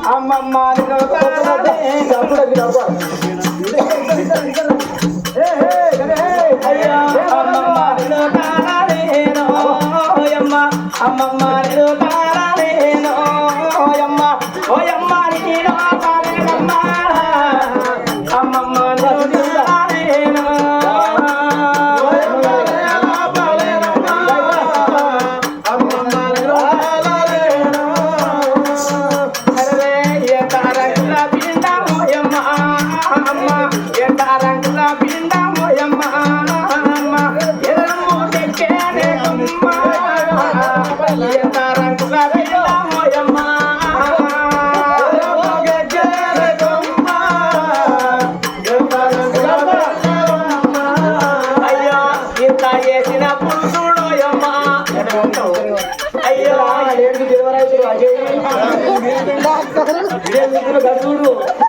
అమ్మమ్మ అమ్మమ్మ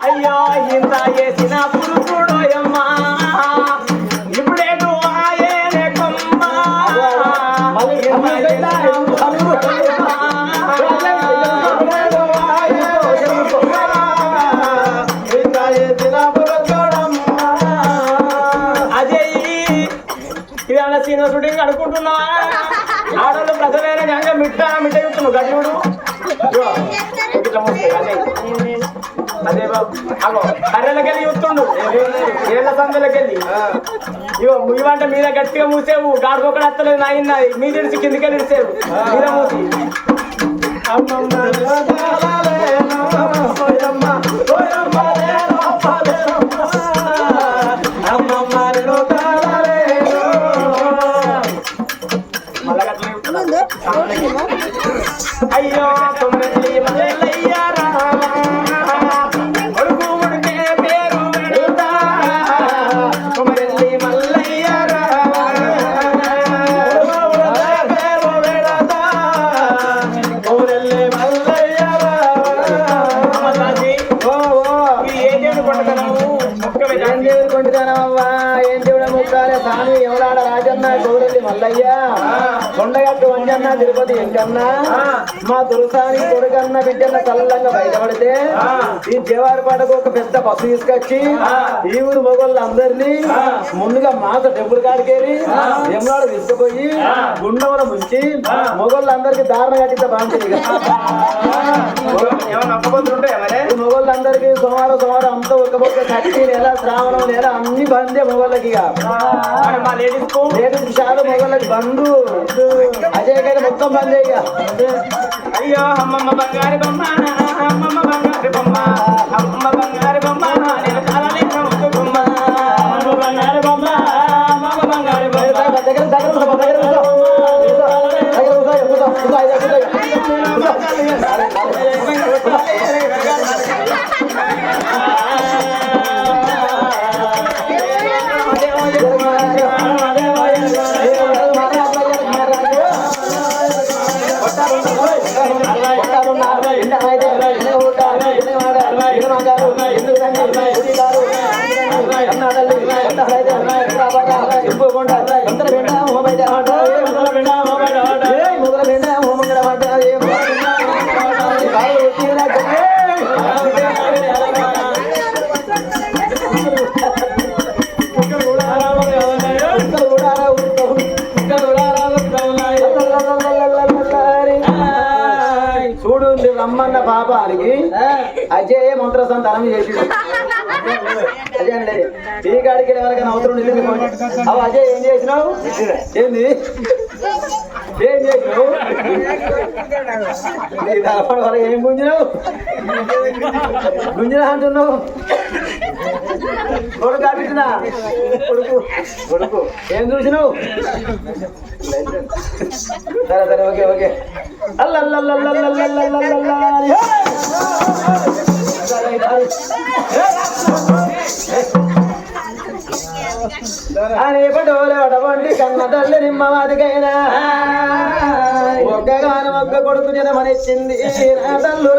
అయ్యో ఇంత చేసిన పురుషుడోయమ్మా ఇప్పుడేటు ఆయనే కొమ్మ అజయ్ ఇవాళ సీనియర్ షూటింగ్ అనుకుంటున్నా ఆడవాళ్ళు ప్రజలైన జంగ మిట్ట చెప్తున్నావు గడ్డుడు అదే బాబు అగో కర్రెలకెళ్ళి చూస్తుండు ఏళ్ళ సందులకెళ్ళి ఇగో ముయ్యమంటే మీద గట్టిగా మూసేవు గాడుకోకడ వస్తలేదు నాయన మీద ఇడిచి కిందికెళ్ళి ఇడిసేవు మీద మూసి అయ్యో ఎవరాడ రాజన్న గౌరెల్లి మల్లయ్య కొండగట్టు వంజన్న తిరుపతి ఎంకన్న మా దుర్సాని కొడుకన్న బిడ్డన్న చల్లంగా బయటపడితే ఈ జవారిపాటకు ఒక పెద్ద బస్సు తీసుకొచ్చి ఈ ఊరు మొగోళ్ళందరినీ ముందుగా మాత టెంపుల్ కాడికేరి ఎమ్నాడు తీసుకుపోయి గుండముల ముంచి మొగోళ్ళందరికీ దారుణ కట్టితే బాగుంటుంది మొగోళ్ళందరికీ సోమవారం అంతా ఒక్కపోతే కట్టి నెల శ్రావణం నెల అన్ని బందే మొగోళ్ళకి లేడీస్ చాలా మొగోళ్ళకి బంధు అజయ్ గారి మొత్తం బందే ఇక అయ్యో అమ్మమ్మ బంగారు బొమ్మ అమ్మమ్మ బంగారు బొమ్మ అమ్మ బంగారు బొమ్మ నేను కాలలేక ముద్దు బొమ్మ అమ్మ బంగారు బొమ్మ అమ్మమ్మ బంగారు బొమ్మ చూడు రమ్మన్న పాపానికి అజయ్ మంత్ర సంతానం చేసిండు అజయ్ అండి ఈ కాడికి ఎవరికైనా అవసరం అవు అజయ్ ఏం చేసినావు ఏంది ఏం చేసినావు వరకు ఏం గుంజినావు గుంజినా అంటున్నావు కొడుకు అడిగినా కొడుకు ఏం చూసినావు సరే సరే ఓకే ఓకే అనేపటోలేవడవంటి కన్న తల్లి నిమ్మవాదికైనా ఒక్కగాను ఒక్క కొడుకు జనమనిచ్చింది నా తల్లు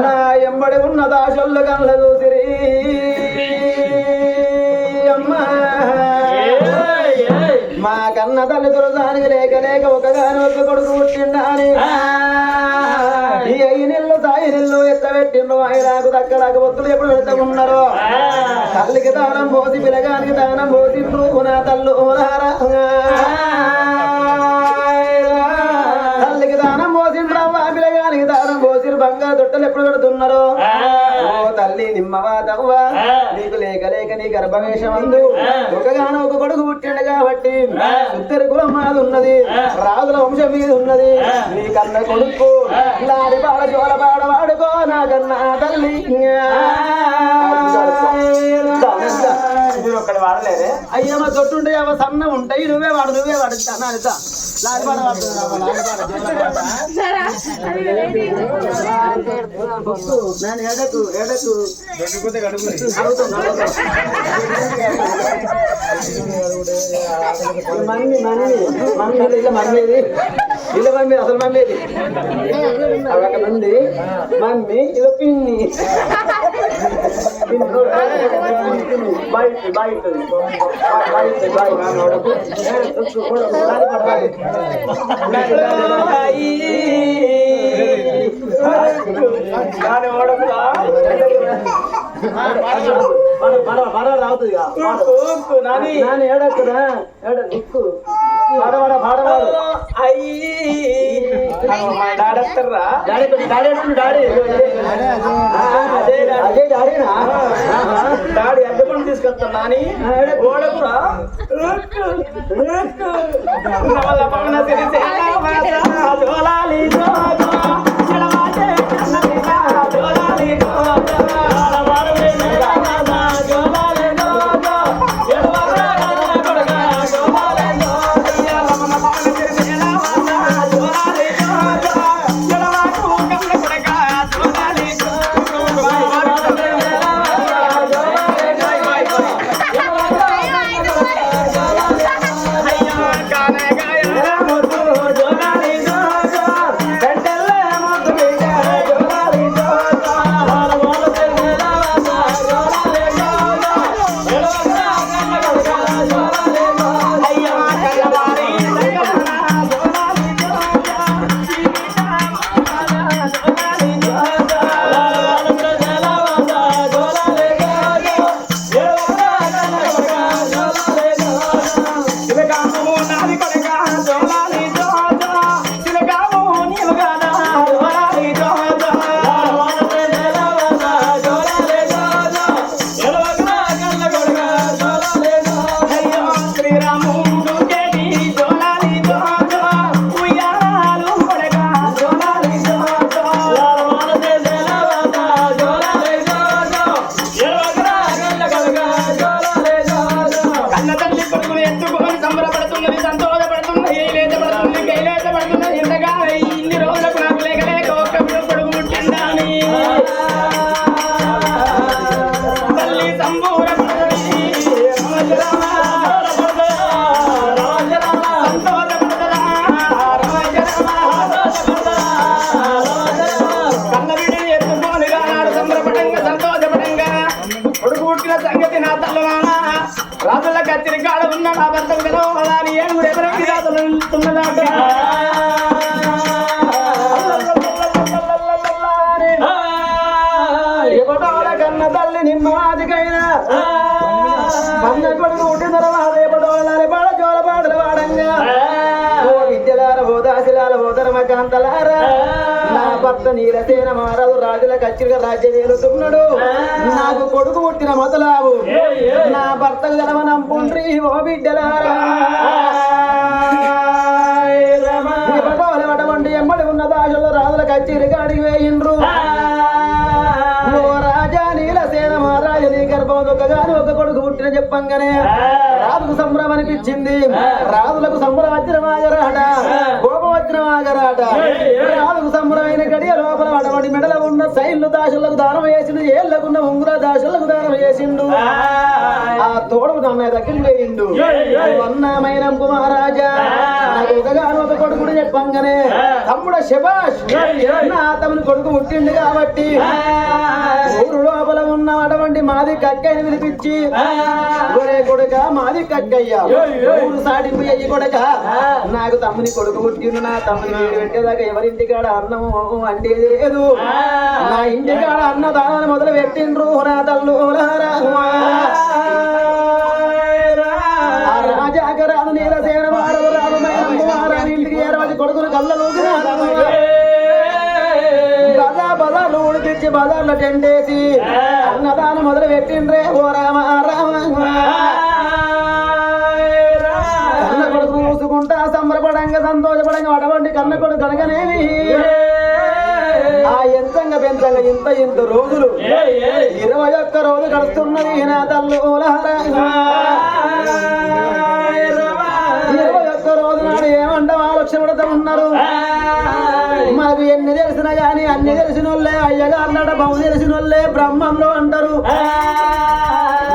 నా ఎంబడి ఉన్న దాశల్లు కళ్ళ చూసిరి అమ్మా మా కన్న తల్లి తులసానికి లేక లేక ఒకగాను ఒక్క కొడుకు పుట్టిండాని ఎన్నో ఆయనకు దక్కడానికి ఒత్తులు ఎప్పుడు పెడతా ఉన్నారు తల్లికి దానం పోసి పిల్లగానికి దానం పోసి నా తల్లు తల్లికి దానం పోసిండ్రు పిల్లగానికి దానం పోసి బంగారు దొట్టలు ఎప్పుడు పెడుతున్నారు ఓ తల్లి నిమ్మవా తవ్వా నీకు లేక లేక నీ గర్భవేషం అందు ఒకగానో ఒక కొడుకు పుట్టిండు కాబట్టి ఉత్తరి కులం మాది ఉన్నది రాజుల వంశం మీద ఉన్నది నీ కన్న కొడుకు లాడి పాడ జోల పాడ వాడుకో నా కన్నా తల్లి వాడలేదే అయ్యమ్మ తొట్టుంటే అవ సన్న ఉంటాయి నువ్వే వాడు లాడి పాడ నేను ఏడకు మమ్మీ ఇలా మమ్మీ అసలు మమ్మీది ఒక మంది మమ్మీ ఇది పిన్ని రావుతుంది ఏడక్కురా ఏడక్కు పాడవాడ పాడవాడు డాడీ అడ్డపండు తీసుకొస్తాను నాని ఓడకురా రాజుల కత్తిరి కాడ ఉన్న నా భర్తకు తెలవాలని ఏడుగురు ఎవరికి రాజులు నిలుస్తున్నదాట ఎవడోడ కన్న తల్లి నిమ్మాదికైనా కన్న కొడుకు పుట్టిన తర్వాత రేపటోళ్ళ పాడ జోల పాటలు వాడంగా ఓ విద్యలార ఓ దాసిలాల ఓ ధర్మకాంతలారా నా భర్త నీలసేన మారాదు రాజుల కచ్చిరిగా రాజ్యం ఏలుతున్నాడు నాకు కొడుకు పుట్టిన మొదలావు నా భర్తకు గలవనంపుండ్రి ఓ బిడ్డలారా వటవంటి ఎమ్మడి ఉన్న దాశలో రాజుల కచ్చిరిగా అడిగి వేయిండ్రు ఓ రాజా నీలసేన మహారాజు నీ గర్భం ఒకగాని ఒక కొడుకు పుట్టిన చెప్పంగానే రాజుకు సంబరం అనిపించింది రాజులకు సంబరం వచ్చిన మాగరాట కోపం వచ్చిన మాగరాట రాజుకు సంబరమైన గడియ లోపల అటువంటి మెడల ఉన్న సైన్లు దాసులకు దానం వేసిండు ఏళ్లకున్న ఉంగుర దాసులకు దానం వేసిండు ఆ తోడు నన్న దగ్గరికి వేయిండు అన్నమైన మహారాజా నాకు ఒకగాను ఒక కొడుకుడు చెప్పంగానే తమ్ముడ శబాష్ నా తమ్ముని కొడుకు పుట్టిండు కాబట్టి ఊరు లోపల ఉన్న అటువంటి మాది కక్కయ్యని పిలిపించి ఒరే కొడుక మాది కక్కయ్య ఊరు సాటింపు అయ్యి కొడుక నాకు తమ్ముని కొడుకు పుట్టిండు నా తమ్ముని వీడు పెట్టేదాకా ఎవరింటికాడ అన్నం వండేది లేదు నా ఇంటికాడ అన్నదానాన్ని మొదలు పెట్టిండ్రు నా తల్లు రాజాకరాలు నీలసేన వారు రాము ఇంటికి ఏరవది కొడుకులు కళ్ళలు బజార్లు ఉడికించి బజార్లో టెంటేసి అన్నదానం మొదలు పెట్టిండ్రే ఓ రామ కన్న కొడుకు చూసుకుంటా సంబరపడంగా సంతోషపడంగా అటువంటి కన్న కొడుకు కనుకనేవి ఆ ఎంతంగా పెంచంగా ఇంత రోజులు 21 రోజు గడుస్తున్నది నా తల్లు 21 రోజు నాడు ఏమంటాం ఆలోచన ఉన్నారు మనకు ఎన్ని తెలిసినా గాని అన్ని తెలిసిన వాళ్ళే అయ్యగారున్నాడ బహు తెలిసిన వాళ్ళే బ్రహ్మంలో అంటారు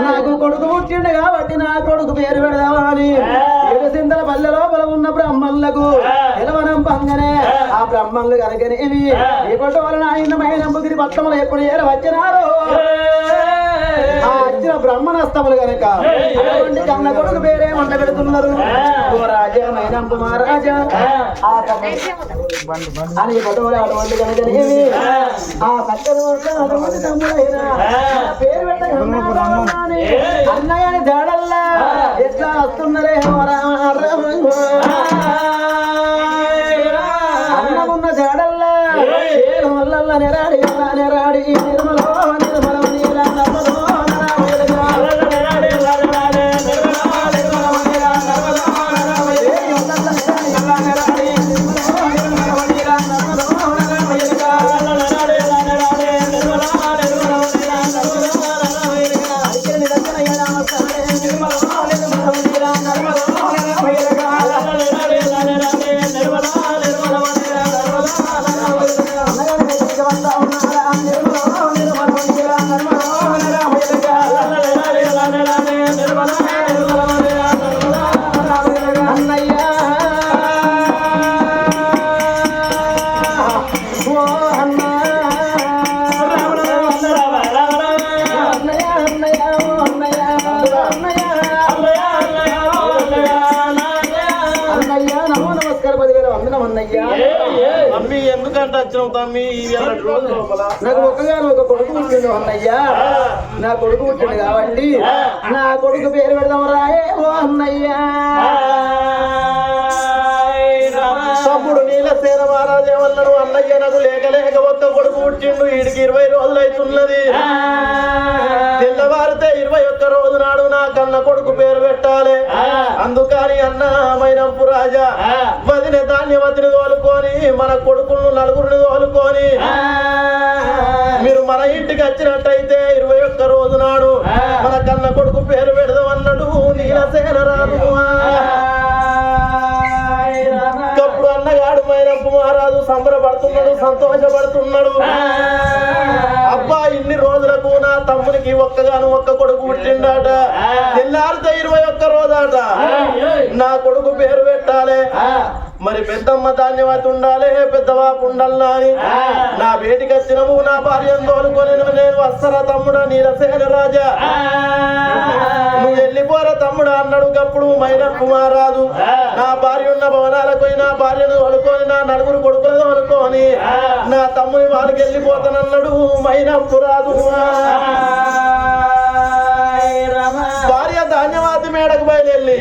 నాకు కొడుకు పుట్టిండు కాబట్టి నా కొడుకు పేరు పెడదామా అని 7 సింతల పల్లె లోపల ఉన్న బ్రహ్మణులకు నిలవనం పంగనే ఆ బ్రహ్మణులు కనుకనేవి ఇప్పటి వలన ఆయన మైనంబుగిరి పట్టములు ఎప్పుడు ఏర వచ్చినారు ఆ వచ్చిన బ్రహ్మణస్తములు కనుక అటువంటి కన్న కొడుకు పేరే మంట పెడుతున్నారు ఓ రాజా మైనంబు మహారాజా అని పటోలు అటువంటి కనుకనేవి ఆ పక్కన అటువంటి తమ్ముడైనా పేరు పెట్టగానే అన్నయ్యని జాడల్లా ఎట్లా వస్తున్నారే అన్నమున్న జాడల్లా వల్ల నెరాడి నిర్మలో నిర్మలం నీలా నమ్మలో నాకు ఒక్కగాను ఒక కొడుకు పుట్టిండు అన్నయ్యా నా కొడుకు పుట్టిండు కాబట్టి నా కొడుకు పేరు పెడదాం రాయే ఓ అన్నయ్యా తమ్ముడు నీలసేన మహారాజు ఏమన్నాడు అన్నయ్య నాకు లేక ఒక్క కొడుకు పుట్టిండు వీడికి 20 రోజులు అవుతున్నది తెల్లవారితే 21 రోజు నాడు నా కన్న కొడుకు పేరు పెట్టాలి అందుకని అన్న మైనంపు రాజా వదిన ధాన్యవతిని తోలుకొని మన కొడుకులను నలుగురిని తోలుకొని మీరు మన ఇంటికి వచ్చినట్టయితే 21 రోజు నాడు మన కన్న కొడుకు పేరు పెడదాం అన్నాడు నీలసేన రాజు అప్పుడు అన్నగాడు మైనంపు మహారాజు సంబరపడుతున్నాడు సంతోషపడుతున్నాడు అబ్బా ఇన్ని రోజులకు నా తమ్మునికి ఒక్క కొడుకు పుట్టిండాట తెల్లారితే 21 రోజాట నా కొడుకు పేరు పెట్టాలి మరి పెద్దమ్మ ధాన్యవతి ఉండాలి పెద్దవాపు ఉండాలా అని నా వేదిక వచ్చినము నా భార్యను తోలుకొని నేను వస్తారా తమ్ముడా నీలసేన రాజా నువ్వు వెళ్ళిపోరా తమ్ముడు అన్నాడు అప్పుడు మైనప్పు మహారాజు నా భార్య ఉన్న భవనాలకు నా భార్యను తోలుకొని నా నలుగురు కొడుకులు తోలుకొని నా తమ్ముని వాళ్ళకి వెళ్ళిపోతానన్నాడు మైనప్పు రాజు భార్య ధాన్యవతి మేడకు బయలుదేరి